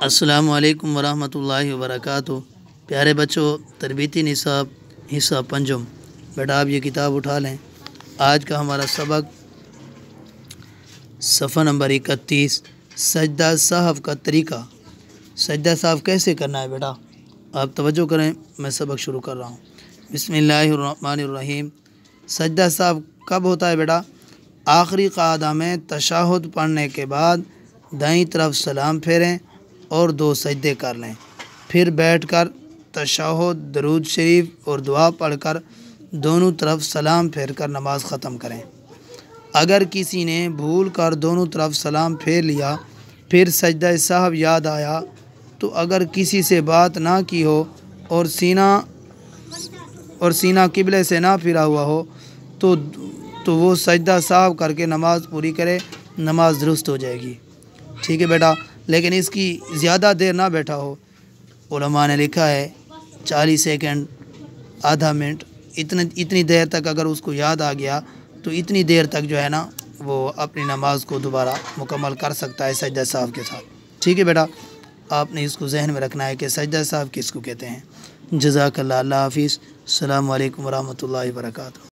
السلام علیکم ورحمۃ اللہ وبرکاتہ۔ پیارے بچوں، تربیتی نصاب حصہ پنجم، بیٹا آپ یہ کتاب اٹھا لیں۔ آج کا ہمارا سبق صفحہ نمبر 31، سجدہ سہو کا طریقہ۔ سجدہ سہو کیسے کرنا ہے بیٹا؟ آپ توجہ کریں، میں سبق شروع کر رہا ہوں۔ بسم اللہ الرحمن الرحیم۔ سجدہ سہو کب ہوتا ہے بیٹا؟ آخری قعدہ میں تشہد پڑھنے کے بعد دائیں طرف سلام پھیریں اور 2 سجدے کر لیں، پھر بیٹھ کر تشہد، درود شریف اور دعا پڑھ کر دونوں طرف سلام پھیر کر نماز ختم کریں۔ اگر کسی نے بھول کر دونوں طرف سلام پھیر لیا، پھر سجدہ سہو یاد آیا تو اگر کسی سے بات نہ کی ہو اور سینہ قبلے سے نہ پھرا ہوا ہو تو وہ سجدہ سہو کر کے نماز پوری کرے، نماز درست ہو جائے گی۔ ٹھیک ہے بیٹا، لیکن اس کی زیادہ دیر نہ بیٹھا ہو۔ علماء نے لکھا ہے 40 سیکنڈ، آدھا منٹ، اتنی دیر تک اگر اس کو یاد آ گیا تو اتنی دیر تک جو ہے نا وہ اپنی نماز کو دوبارہ مکمل کر سکتا ہے سجدہ سہو کے ساتھ۔ ٹھیک ہے بیٹا، آپ نے اس کو ذہن میں رکھنا ہے کہ سجدہ سہو کس کو کہتے ہیں۔ جزاک اللہ، اللہ حافظ، السلام علیکم ورحمۃ اللہ وبرکاتہ۔